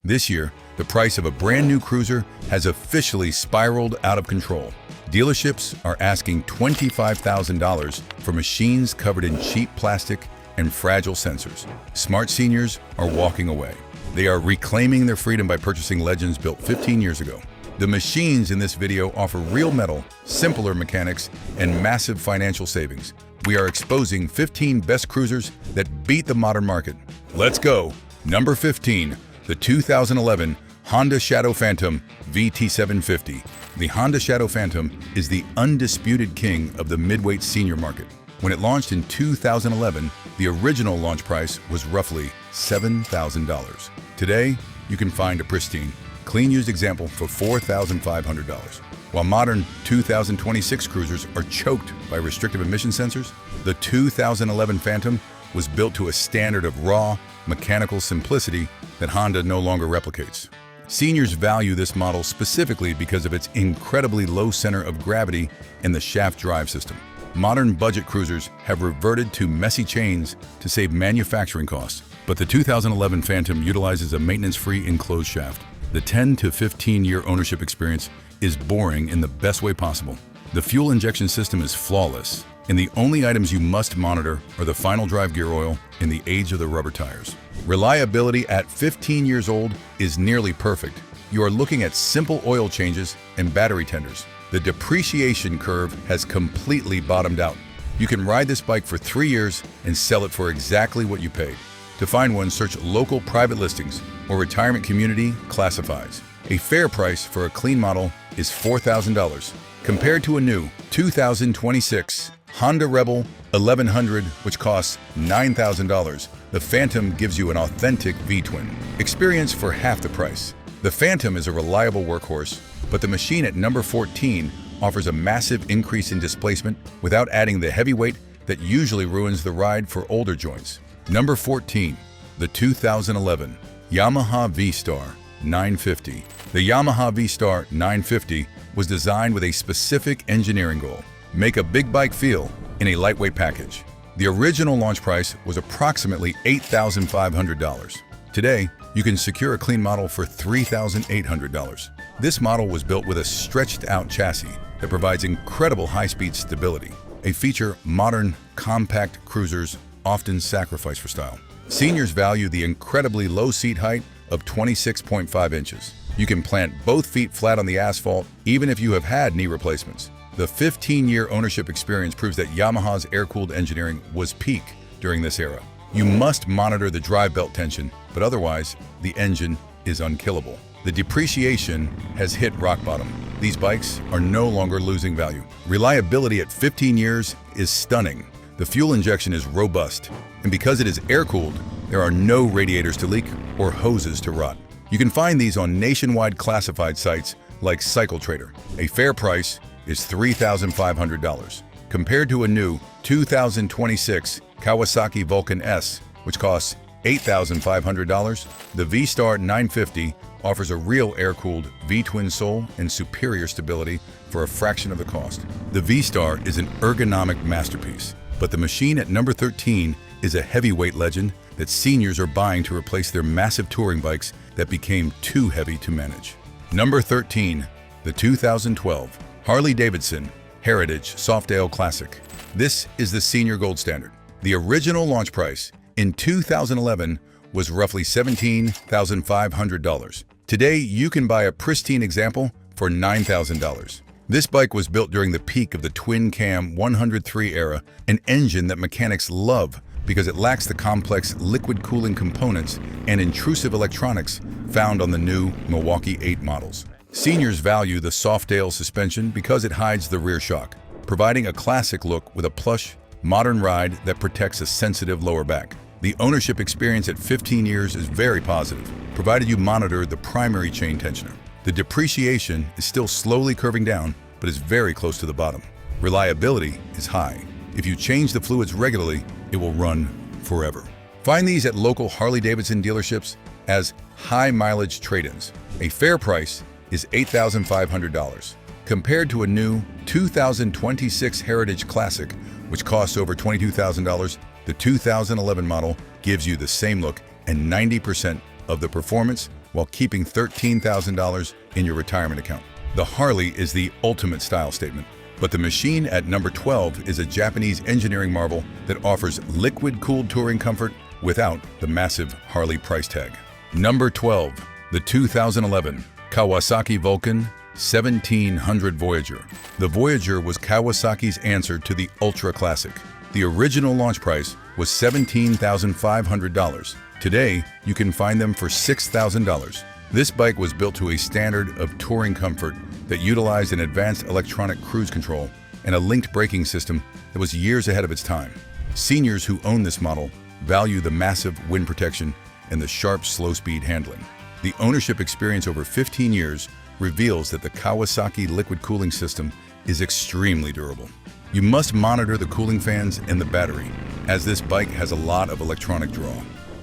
This year, the price of a brand new cruiser has officially spiraled out of control. Dealerships are asking $25,000 for machines covered in cheap plastic and fragile sensors. Smart seniors are walking away. They are reclaiming their freedom by purchasing legends built 15 years ago. The machines in this video offer real metal, simpler mechanics, and massive financial savings. We are exposing 15 best cruisers that beat the modern market. Let's go! Number 15, the 2011 Honda Shadow Phantom VT750. The Honda Shadow Phantom is the undisputed king of the midweight senior market. When it launched in 2011, the original launch price was roughly $7,000. Today, you can find a pristine, clean used example for $4,500. While modern 2026 cruisers are choked by restrictive emission sensors, the 2011 Phantom was built to a standard of raw, mechanical simplicity that Honda no longer replicates. Seniors value this model specifically because of its incredibly low center of gravity and the shaft drive system. Modern budget cruisers have reverted to messy chains to save manufacturing costs, but the 2011 Phantom utilizes a maintenance-free enclosed shaft. The 10 to 15-year ownership experience is boring in the best way possible. The fuel injection system is flawless, and the only items you must monitor are the final drive gear oil and the age of the rubber tires. Reliability at 15 years old is nearly perfect. You are looking at simple oil changes and battery tenders. The depreciation curve has completely bottomed out. You can ride this bike for 3 years and sell it for exactly what you paid. To find one, search local private listings or retirement community classifieds. A fair price for a clean model is $4,000. Compared to a new 2026 Honda Rebel 1100, which costs $9,000, the Phantom gives you an authentic V-twin experience for half the price. The Phantom is a reliable workhorse, but the machine at number 14 offers a massive increase in displacement without adding the heavy weight that usually ruins the ride for older joints. Number 14, the 2011 Yamaha Vstar 950. The Yamaha Vstar 950 was designed with a specific engineering goal: make a big bike feel in a lightweight package. The original launch price was approximately $8,500. Today, you can secure a clean model for $3,800. This model was built with a stretched-out chassis that provides incredible high-speed stability, a feature modern, compact cruisers often sacrifice for style. Seniors value the incredibly low seat height of 26.5 inches. You can plant both feet flat on the asphalt even if you have had knee replacements. The 15-year ownership experience proves that Yamaha's air-cooled engineering was peak during this era. You must monitor the drive belt tension, but otherwise, the engine is unkillable. The depreciation has hit rock bottom. These bikes are no longer losing value. Reliability at 15 years is stunning. The fuel injection is robust, and because it is air-cooled, there are no radiators to leak or hoses to rot. You can find these on nationwide classified sites like CycleTrader. A fair price is $3,500. Compared to a new 2026 Kawasaki Vulcan S, which costs $8,500, the Vstar 950 offers a real air-cooled V-twin sole and superior stability for a fraction of the cost. The Vstar is an ergonomic masterpiece, but the machine at number 13 is a heavyweight legend that seniors are buying to replace their massive touring bikes that became too heavy to manage. Number 13, the 2012 Harley-Davidson Heritage Softail Classic. This is the senior gold standard. The original launch price in 2011 was roughly $17,500. Today, you can buy a pristine example for $9,000. This bike was built during the peak of the twin-cam 103 era, an engine that mechanics love because it lacks the complex liquid cooling components and intrusive electronics found on the new Milwaukee 8 models. Seniors value the Softail suspension because it hides the rear shock, providing a classic look with a plush, modern ride that protects a sensitive lower back. The ownership experience at 15 years is very positive, provided you monitor the primary chain tensioner. The depreciation is still slowly curving down, but is very close to the bottom. Reliability is high. If you change the fluids regularly, it will run forever. Find these at local Harley-Davidson dealerships as high-mileage trade-ins. A fair price is $8,500. Compared to a new 2026 Heritage Classic, which costs over $22,000, the 2011 model gives you the same look and 90% of the performance while keeping $13,000 in your retirement account. The Harley is the ultimate style statement, but the machine at number 12 is a Japanese engineering marvel that offers liquid-cooled touring comfort without the massive Harley price tag. Number 12, the 2011 Kawasaki Vulcan 1700 Voyager. The Voyager was Kawasaki's answer to the Ultra Classic. The original launch price was $17,500. Today, you can find them for $6,000. This bike was built to a standard of touring comfort that utilized an advanced electronic cruise control and a linked braking system that was years ahead of its time. Seniors who own this model value the massive wind protection and the sharp, slow-speed handling. The ownership experience over 15 years reveals that the Kawasaki liquid cooling system is extremely durable. You must monitor the cooling fans and the battery, as this bike has a lot of electronic draw.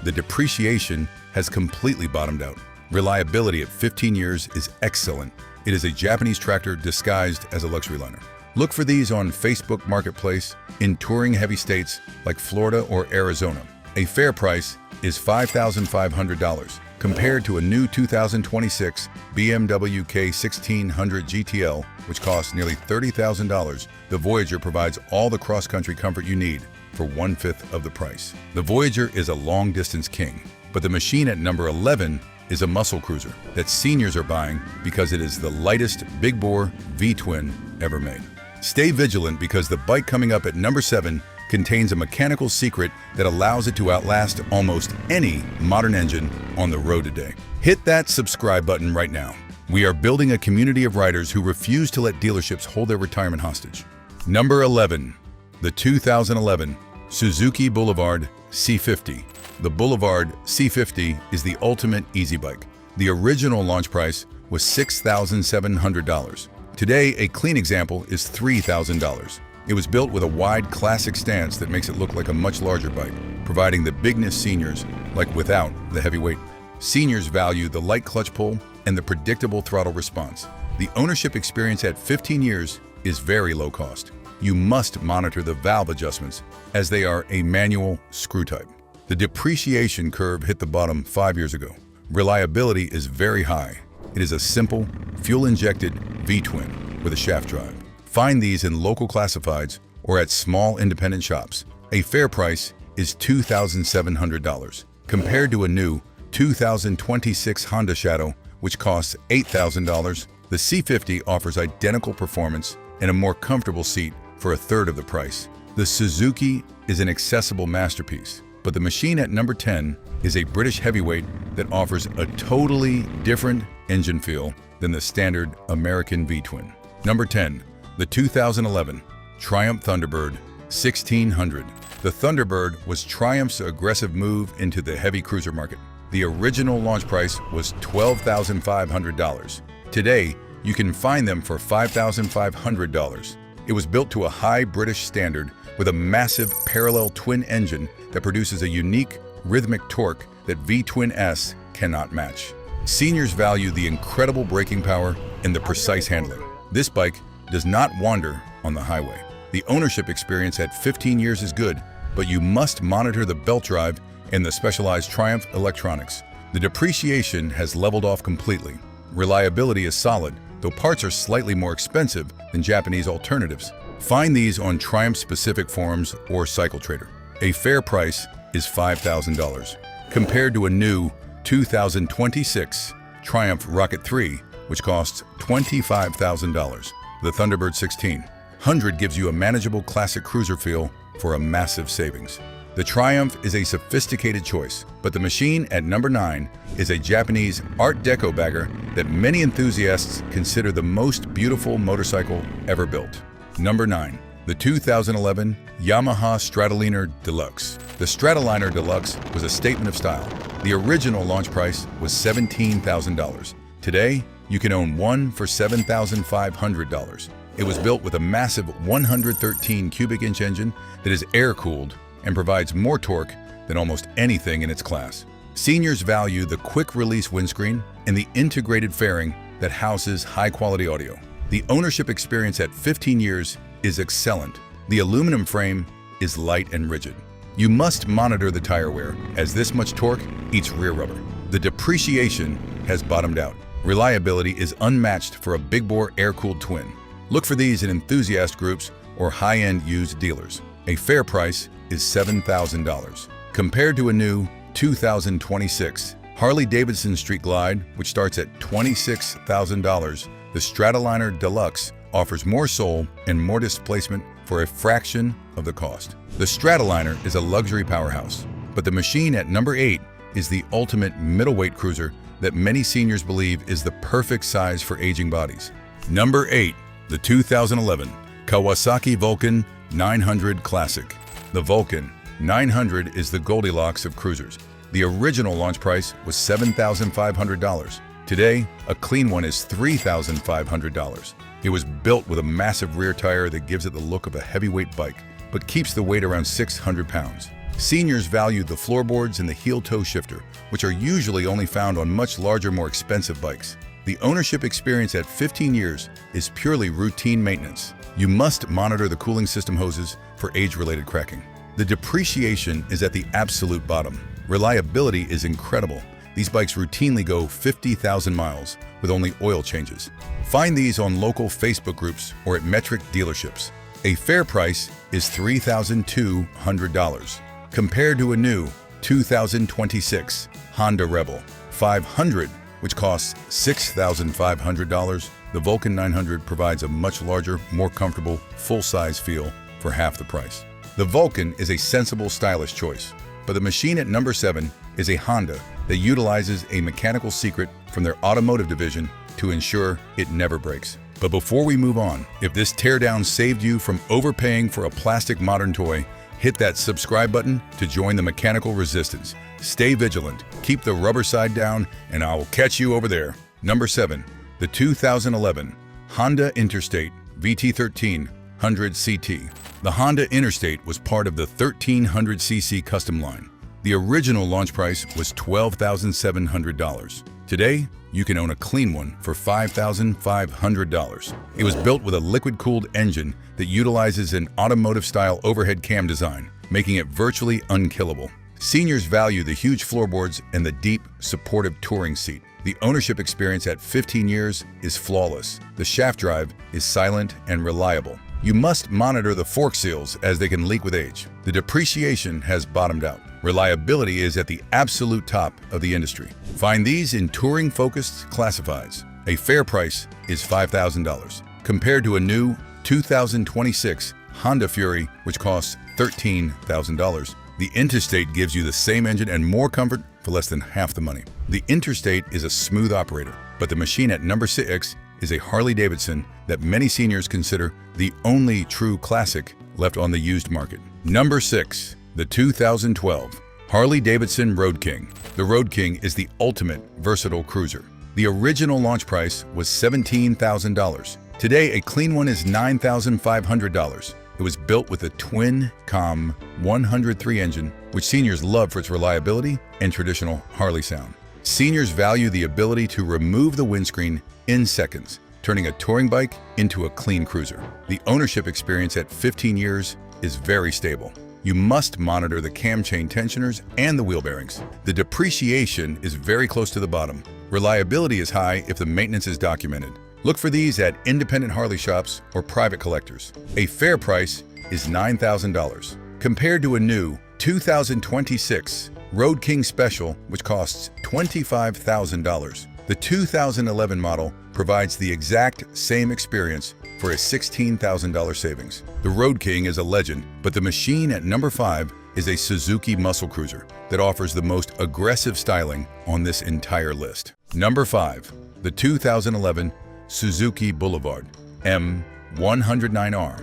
The depreciation has completely bottomed out. Reliability at 15 years is excellent. It is a Japanese tractor disguised as a luxury liner. Look for these on Facebook Marketplace in touring-heavy states like Florida or Arizona. A fair price is $5,500. Compared to a new 2026 BMW K1600 GTL, which costs nearly $30,000, the Voyager provides all the cross-country comfort you need for 1/5 of the price. The Voyager is a long-distance king, but the machine at number 11 is a muscle cruiser that seniors are buying because it is the lightest big-bore V-twin ever made. Stay vigilant because the bike coming up at number 7 contains a mechanical secret that allows it to outlast almost any modern engine on the road today. Hit that subscribe button right now. We are building a community of riders who refuse to let dealerships hold their retirement hostage. Number 11, the 2011 Suzuki Boulevard C50. The Boulevard C50 is the ultimate easy bike. The original launch price was $6,700. Today, a clean example is $3,000. It was built with a wide classic stance that makes it look like a much larger bike, providing the bigness seniors like without the heavy weight. Seniors value the light clutch pull and the predictable throttle response. The ownership experience at 15 years is very low cost. You must monitor the valve adjustments as they are a manual screw type. The depreciation curve hit the bottom 5 years ago. Reliability is very high. It is a simple, fuel-injected V-twin with a shaft drive. Find these in local classifieds or at small independent shops. A fair price is $2,700, compared to a new 2026 Honda Shadow, which costs $8,000. The C50 offers identical performance and a more comfortable seat for a third of the price. The Suzuki is an accessible masterpiece, but the machine at number 10 is a British heavyweight that offers a totally different engine feel than the standard American V-twin. Number 10. The 2011 Triumph Thunderbird 1600. The Thunderbird was Triumph's aggressive move into the heavy cruiser market. The original launch price was $12,500. Today, you can find them for $5,500. It was built to a high British standard with a massive parallel twin engine that produces a unique rhythmic torque that V-twin S cannot match. Seniors value the incredible braking power and the precise handling. This bike does not wander on the highway. The ownership experience at 15 years is good, but you must monitor the belt drive and the specialized Triumph electronics. The depreciation has leveled off completely. Reliability is solid, though parts are slightly more expensive than Japanese alternatives. Find these on Triumph-specific forums or CycleTrader. A fair price is $5,000, compared to a new 2026 Triumph Rocket 3, which costs $25,000. The Thunderbird 1600 gives you a manageable classic cruiser feel for a massive savings. The Triumph is a sophisticated choice, but the machine at number 9 is a Japanese Art Deco bagger that many enthusiasts consider the most beautiful motorcycle ever built. Number 9. The 2011 Yamaha Strataliner Deluxe. The Strataliner Deluxe was a statement of style. The original launch price was $17,000. Today, you can own one for $7,500. It was built with a massive 113 cubic inch engine that is air-cooled and provides more torque than almost anything in its class. Seniors value the quick-release windscreen and the integrated fairing that houses high-quality audio. The ownership experience at 15 years is excellent. The aluminum frame is light and rigid. You must monitor the tire wear, as this much torque eats rear rubber. The depreciation has bottomed out. Reliability is unmatched for a big-bore air-cooled twin. Look for these in enthusiast groups or high-end used dealers. A fair price is $7,000. Compared to a new 2026 Harley-Davidson Street Glide, which starts at $26,000, the Strataliner Deluxe offers more soul and more displacement for a fraction of the cost. The Strataliner is a luxury powerhouse, but the machine at number 8 is the ultimate middleweight cruiser that many seniors believe is the perfect size for aging bodies. Number 8, the 2011 Kawasaki Vulcan 900 Classic. The Vulcan 900 is the Goldilocks of cruisers. The original launch price was $7,500. Today, a clean one is $3,500. It was built with a massive rear tire that gives it the look of a heavyweight bike, but keeps the weight around 600 pounds. Seniors value the floorboards and the heel-toe shifter, which are usually only found on much larger, more expensive bikes. The ownership experience at 15 years is purely routine maintenance. You must monitor the cooling system hoses for age-related cracking. The depreciation is at the absolute bottom. Reliability is incredible. These bikes routinely go 50,000 miles with only oil changes. Find these on local Facebook groups or at metric dealerships. A fair price is $3,200. Compared to a new 2026 Honda Rebel 500, which costs $6,500, the Vulcan 900 provides a much larger, more comfortable, full-size feel for half the price. The Vulcan is a sensible, stylish choice, but the machine at number 7 is a Honda that utilizes a mechanical secret from their automotive division to ensure it never breaks. But before we move on, if this teardown saved you from overpaying for a plastic modern toy, hit that subscribe button to join the mechanical resistance. Stay vigilant, keep the rubber side down, and I will catch you over there. Number 7, the 2011 Honda Interstate VT1300 CT. The Honda Interstate was part of the 1300cc custom line. The original launch price was $12,700. Today, you can own a clean one for $5,500. It was built with a liquid-cooled engine that utilizes an automotive-style overhead cam design, making it virtually unkillable. Seniors value the huge floorboards and the deep, supportive touring seat. The ownership experience at 15 years is flawless. The shaft drive is silent and reliable. You must monitor the fork seals as they can leak with age. The depreciation has bottomed out. Reliability is at the absolute top of the industry. Find these in touring-focused classifieds. A fair price is $5,000, compared to a new 2026 Honda Fury, which costs $13,000. The Interstate gives you the same engine and more comfort for less than half the money. The Interstate is a smooth operator, but the machine at number 6 is a Harley-Davidson that many seniors consider the only true classic left on the used market. Number 6, the 2012 Harley-Davidson Road King. The Road King is the ultimate versatile cruiser. The original launch price was $17,000. Today, a clean one is $9,500. It was built with a twin-com 103 engine, which seniors love for its reliability and traditional Harley sound. Seniors value the ability to remove the windscreen in seconds, turning a touring bike into a clean cruiser. The ownership experience at 15 years is very stable. You must monitor the cam chain tensioners and the wheel bearings. The depreciation is very close to the bottom. Reliability is high if the maintenance is documented. Look for these at independent Harley shops or private collectors. A fair price is $9,000, compared to a new 2026 Road King Special, which costs $25,000. The 2011 model provides the exact same experience for a $16,000 savings. The Road King is a legend, but the machine at number 5 is a Suzuki muscle cruiser that offers the most aggressive styling on this entire list. Number 5, the 2011 Suzuki Boulevard M109R.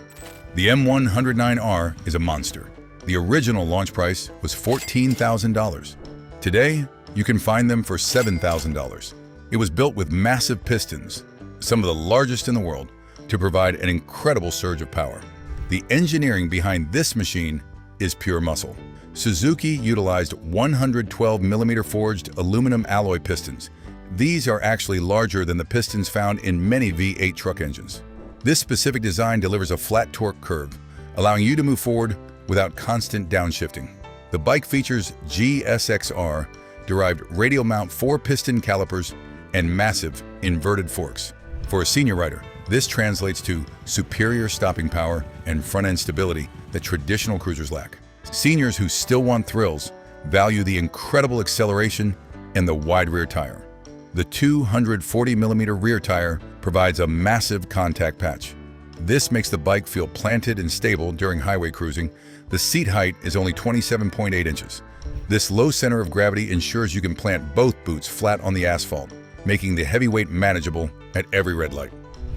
The M109R is a monster. The original launch price was $14,000. Today, you can find them for $7,000. It was built with massive pistons, some of the largest in the world, to provide an incredible surge of power. The engineering behind this machine is pure muscle. Suzuki utilized 112mm forged aluminum alloy pistons. These are actually larger than the pistons found in many V8 truck engines. This specific design delivers a flat torque curve, allowing you to move forward without constant downshifting. The bike features GSXR derived radial mount 4-piston calipers, and massive inverted forks. For a senior rider, this translates to superior stopping power and front-end stability that traditional cruisers lack. Seniors who still want thrills value the incredible acceleration and the wide rear tire. The 240mm rear tire provides a massive contact patch. This makes the bike feel planted and stable during highway cruising. The seat height is only 27.8 inches. This low center of gravity ensures you can plant both boots flat on the asphalt, making the heavyweight manageable at every red light.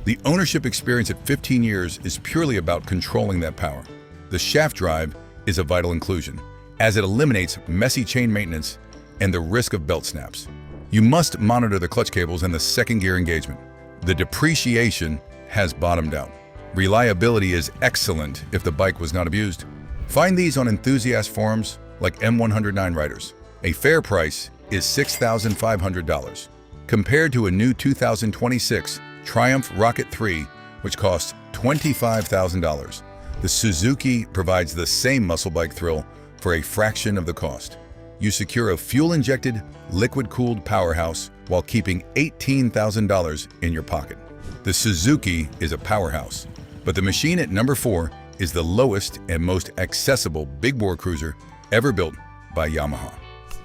The ownership experience at 15 years is purely about controlling that power. The shaft drive is a vital inclusion, as it eliminates messy chain maintenance and the risk of belt snaps. You must monitor the clutch cables and the second gear engagement. The depreciation has bottomed out. Reliability is excellent if the bike was not abused. Find these on enthusiast forums like M109 Riders. A fair price is $6,500, compared to a new 2026 Triumph Rocket 3, which costs $25,000. The Suzuki provides the same muscle bike thrill for a fraction of the cost. You secure a fuel-injected, liquid-cooled powerhouse while keeping $18,000 in your pocket. The Suzuki is a powerhouse, but the machine at number 4 is the lowest and most accessible big-bore cruiser ever built by Yamaha.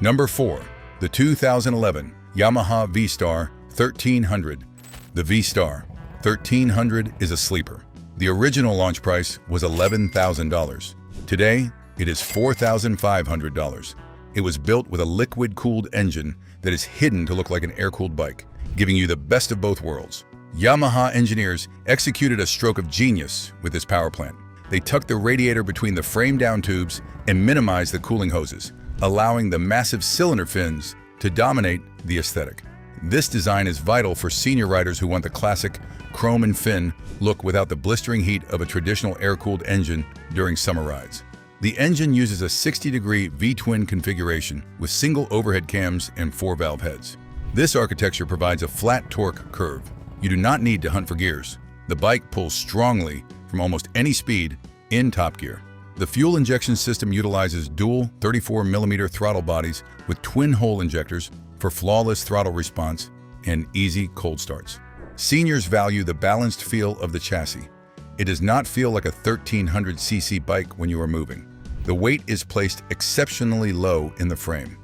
Number 4, the 2011 Yamaha Vstar 1300. The Vstar 1300 is a sleeper. The original launch price was $11,000. Today, it is $4,500. It was built with a liquid-cooled engine that is hidden to look like an air-cooled bike, giving you the best of both worlds. Yamaha engineers executed a stroke of genius with this power plant. They tucked the radiator between the frame-down tubes and minimized the cooling hoses, allowing the massive cylinder fins to dominate the aesthetic. This design is vital for senior riders who want the classic chrome and fin look without the blistering heat of a traditional air-cooled engine during summer rides. The engine uses a 60-degree V-twin configuration with single overhead cams and 4-valve heads. This architecture provides a flat torque curve. You do not need to hunt for gears. The bike pulls strongly from almost any speed in top gear. The fuel injection system utilizes dual 34mm throttle bodies with twin-hole injectors for flawless throttle response and easy cold starts. Seniors value the balanced feel of the chassis. It does not feel like a 1300cc bike when you are moving. The weight is placed exceptionally low in the frame.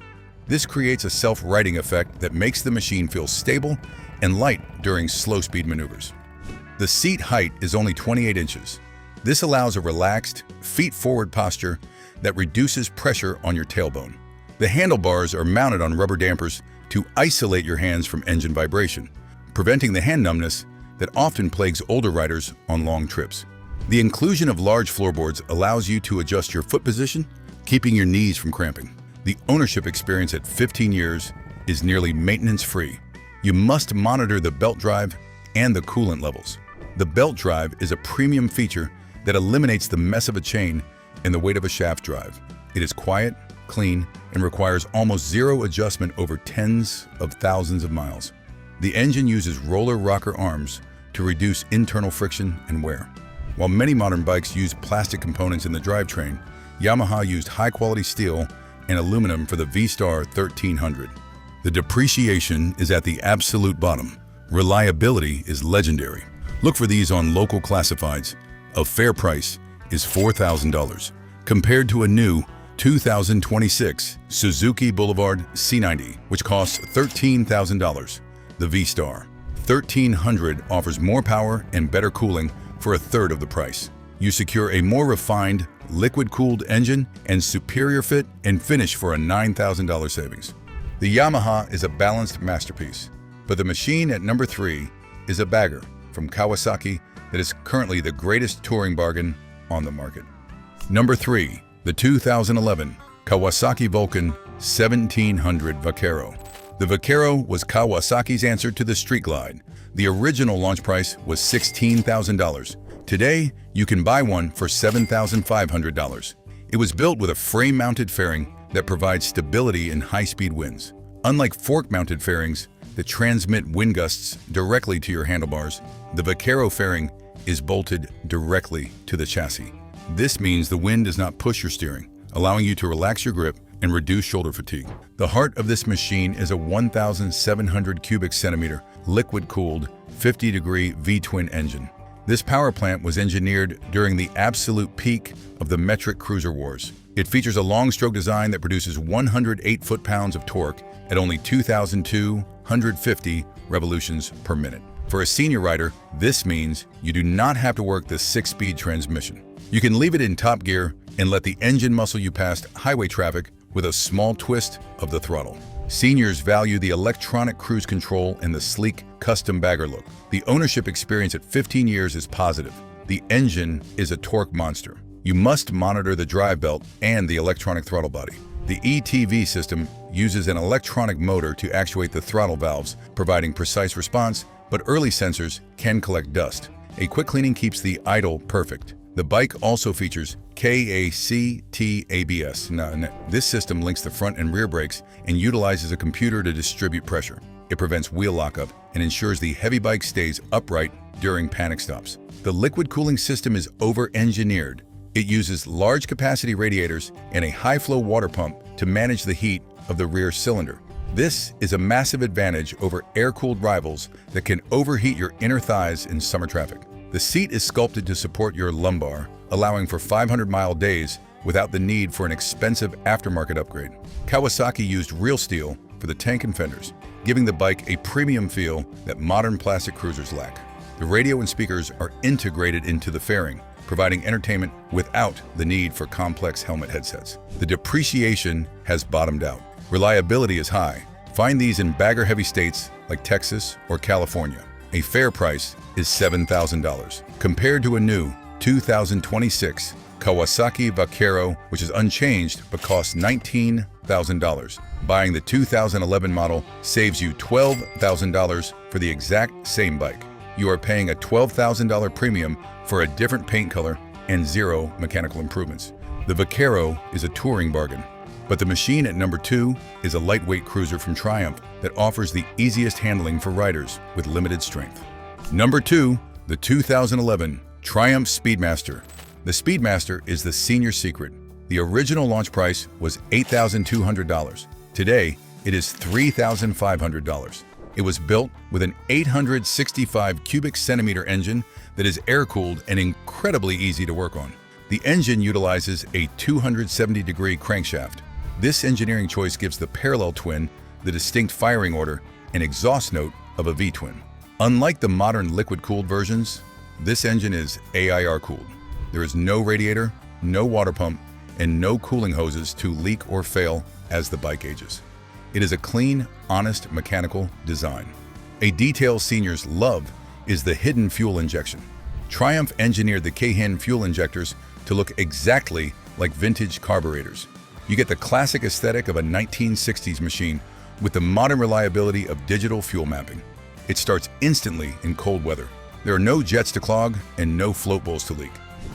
This creates a self-righting effect that makes the machine feel stable and light during slow-speed maneuvers. The seat height is only 28 inches. This allows a relaxed, feet-forward posture that reduces pressure on your tailbone. The handlebars are mounted on rubber dampers to isolate your hands from engine vibration, preventing the hand numbness that often plagues older riders on long trips. The inclusion of large floorboards allows you to adjust your foot position, keeping your knees from cramping. The ownership experience at 15 years is nearly maintenance-free. You must monitor the belt drive and the coolant levels. The belt drive is a premium feature that eliminates the mess of a chain and the weight of a shaft drive. It is quiet, clean, and requires almost zero adjustment over tens of thousands of miles. The engine uses roller rocker arms to reduce internal friction and wear. While many modern bikes use plastic components in the drivetrain, Yamaha used high-quality steel and aluminum for the Vstar 1300. The depreciation is at the absolute bottom. Reliability is legendary. Look for these on local classifieds. A fair price is $4,000, compared to a new 2026 Suzuki Boulevard C50, which costs $13,000. The Vstar 1300 offers more power and better cooling for a third of the price. You secure a more refined, liquid-cooled engine and superior fit and finish for a $9,000 savings. The Yamaha is a balanced masterpiece, but the machine at number 3 is a bagger from Kawasaki that is currently the greatest touring bargain on the market. Number 3, the 2011 Kawasaki Vulcan 1700 Vaquero. The Vaquero was Kawasaki's answer to the Street Glide. The original launch price was $16,000. Today, you can buy one for $7,500. It was built with a frame-mounted fairing that provides stability in high-speed winds. Unlike fork-mounted fairings that transmit wind gusts directly to your handlebars, the Vaquero fairing is bolted directly to the chassis. This means the wind does not push your steering, allowing you to relax your grip and reduce shoulder fatigue. The heart of this machine is a 1,700 cubic centimeter liquid-cooled 50-degree V-twin engine. This power plant was engineered during the absolute peak of the metric cruiser wars. It features a long-stroke design that produces 108 foot-pounds of torque at only 2,250 revolutions per minute. For a senior rider, this means you do not have to work the 6-speed transmission. You can leave it in top gear and let the engine muscle you past highway traffic with a small twist of the throttle. Seniors value the electronic cruise control and the sleek custom bagger look. The ownership experience at 15 years is positive. The engine is a torque monster. You must monitor the drive belt and the electronic throttle body. The ETV system uses an electronic motor to actuate the throttle valves, providing precise response, but early sensors can collect dust. A quick cleaning keeps the idle perfect. The bike also features Kawasaki ABS. This system links the front and rear brakes and utilizes a computer to distribute pressure. It prevents wheel lockup and ensures the heavy bike stays upright during panic stops. The liquid cooling system is over-engineered. It uses large capacity radiators and a high-flow water pump to manage the heat of the rear cylinder. This is a massive advantage over air-cooled rivals that can overheat your inner thighs in summer traffic. The seat is sculpted to support your lumbar, allowing for 500-mile days without the need for an expensive aftermarket upgrade. Kawasaki used real steel for the tank and fenders, giving the bike a premium feel that modern plastic cruisers lack. The radio and speakers are integrated into the fairing, providing entertainment without the need for complex helmet headsets. The depreciation has bottomed out. Reliability is high. Find these in bagger-heavy states like Texas or California. A fair price is $7,000, compared to a new 2026 Kawasaki Vaquero, which is unchanged but costs $19,000. Buying the 2011 model saves you $12,000 for the exact same bike. You are paying a $12,000 premium for a different paint color and zero mechanical improvements. The Vaquero is a touring bargain, but the machine at number 2 is a lightweight cruiser from Triumph that offers the easiest handling for riders with limited strength. Number 2, the 2011 Triumph Speedmaster. The Speedmaster is the senior secret. The original launch price was $8,200. Today, it is $3,500. It was built with an 865 cubic centimeter engine that is air-cooled and incredibly easy to work on. The engine utilizes a 270-degree crankshaft. This engineering choice gives the parallel twin the distinct firing order and exhaust note of a V-twin. Unlike the modern liquid-cooled versions, this engine is AIR-cooled. There is no radiator, no water pump, and no cooling hoses to leak or fail as the bike ages. It is a clean, honest mechanical design. A detail seniors love is the hidden fuel injection. Triumph engineered the K-HIN fuel injectors to look exactly like vintage carburetors. You get the classic aesthetic of a 1960s machine with the modern reliability of digital fuel mapping. It starts instantly in cold weather. There are no jets to clog and no float bowls to leak.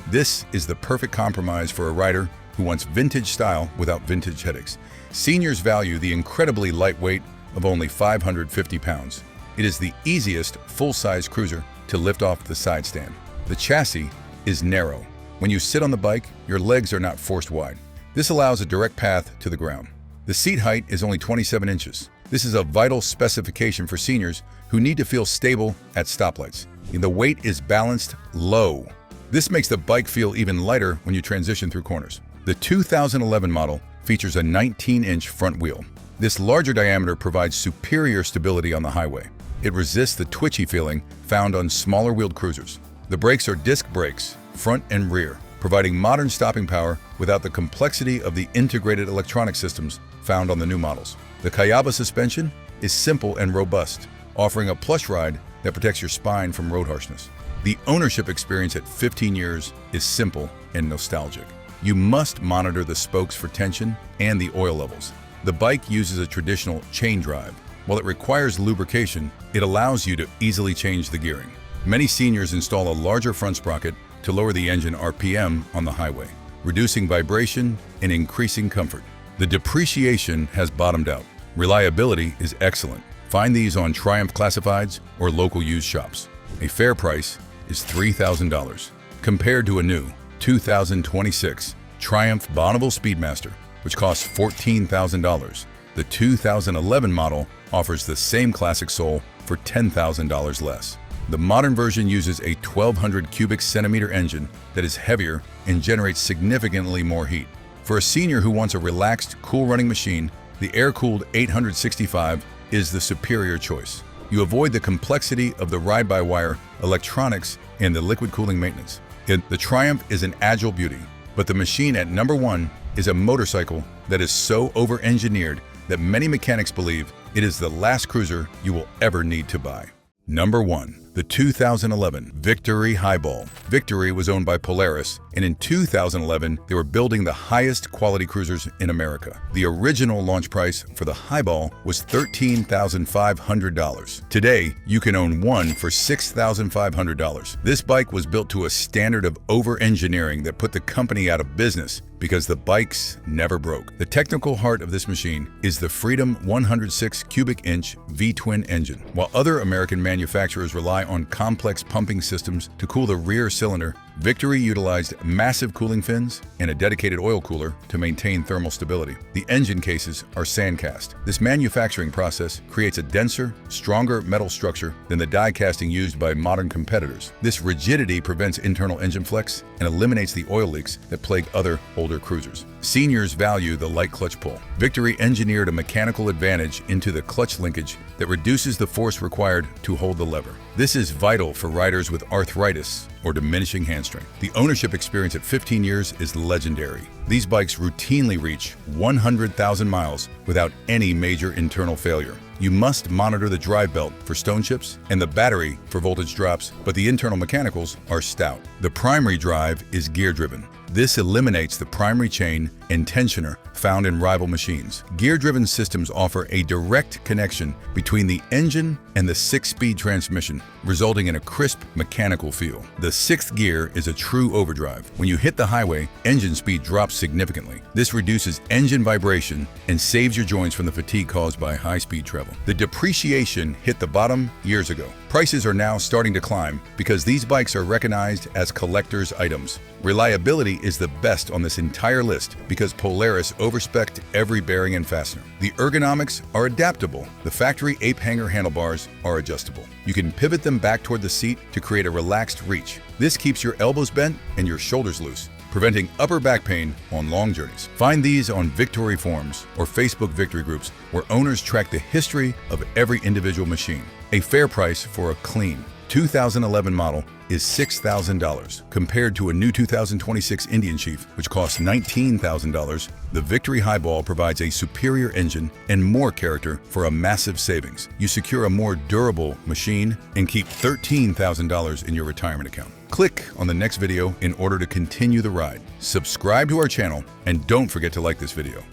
This is the perfect compromise for a rider who wants vintage style without vintage headaches. Seniors value the incredibly lightweight of only 550 pounds. It is the easiest full-size cruiser to lift off the side stand. The chassis is narrow. When you sit on the bike, your legs are not forced wide. This allows a direct path to the ground. The seat height is only 27 inches. This is a vital specification for seniors who need to feel stable at stoplights. The weight is balanced low. This makes the bike feel even lighter when you transition through corners. The 2011 model features a 19-inch front wheel. This larger diameter provides superior stability on the highway. It resists the twitchy feeling found on smaller-wheeled cruisers. The brakes are disc brakes, front and rear, providing modern stopping power without the complexity of the integrated electronic systems found on the new models. The Kayaba suspension is simple and robust, offering a plush ride that protects your spine from road harshness. The ownership experience at 15 years is simple and nostalgic. You must monitor the spokes for tension and the oil levels. The bike uses a traditional chain drive. While it requires lubrication, it allows you to easily change the gearing. Many seniors install a larger front sprocket to lower the engine RPM on the highway, reducing vibration and increasing comfort. The depreciation has bottomed out. Reliability is excellent. Find these on Triumph Classifieds or local used shops. A fair price is $3,000, compared to a new 2026 Triumph Bonneville Speedmaster. which costs $14,000. The 2011 model offers the same classic soul for $10,000 less. The modern version uses a 1,200 cubic centimeter engine that is heavier and generates significantly more heat. For a senior who wants a relaxed, cool running machine, the air-cooled 865 is the superior choice. You avoid the complexity of the ride-by-wire, electronics, and the liquid cooling maintenance. The Triumph is an agile beauty, but the machine at number 1 is a motorcycle that is so over-engineered that many mechanics believe it is the last cruiser you will ever need to buy. Number 1. The 2011 Victory Highball. Victory was owned by Polaris, and in 2011, they were building the highest quality cruisers in America. The original launch price for the Highball was $13,500. Today, you can own one for $6,500. This bike was built to a standard of over-engineering that put the company out of business because the bikes never broke. The technical heart of this machine is the Freedom 106 cubic inch V-twin engine. While other American manufacturers rely on complex pumping systems to cool the rear cylinder, Victory utilized massive cooling fins and a dedicated oil cooler to maintain thermal stability. The engine cases are sand-cast. This manufacturing process creates a denser, stronger metal structure than the die casting used by modern competitors. This rigidity prevents internal engine flex and eliminates the oil leaks that plague other older cruisers. Seniors value the light clutch pull. Victory engineered a mechanical advantage into the clutch linkage that reduces the force required to hold the lever. This is vital for riders with arthritis or diminishing hand strength. The ownership experience at 15 years is legendary. These bikes routinely reach 100,000 miles without any major internal failure. You must monitor the drive belt for stone chips and the battery for voltage drops, but the internal mechanicals are stout. The primary drive is gear-driven. This eliminates the primary chain and tensioner found in rival machines. Gear-driven systems offer a direct connection between the engine and the 6-speed transmission, resulting in a crisp mechanical feel. The 6th gear is a true overdrive. When you hit the highway, engine speed drops significantly. This reduces engine vibration and saves your joints from the fatigue caused by high-speed travel. The depreciation hit the bottom years ago. Prices are now starting to climb because these bikes are recognized as collector's items. Reliability is the best on this entire list because Polaris overspec'd every bearing and fastener. The ergonomics are adaptable. The factory ape hanger handlebars are adjustable. You can pivot them back toward the seat to create a relaxed reach. This keeps your elbows bent and your shoulders loose, preventing upper back pain on long journeys. Find these on Victory forums or Facebook Victory groups where owners track the history of every individual machine. A fair price for a clean 2011 model is $6,000. Compared to a new 2026 Indian Chief, which costs $19,000, the Victory Highball provides a superior engine and more character for a massive savings. You secure a more durable machine and keep $13,000 in your retirement account. Click on the next video in order to continue the ride. Subscribe to our channel and don't forget to like this video.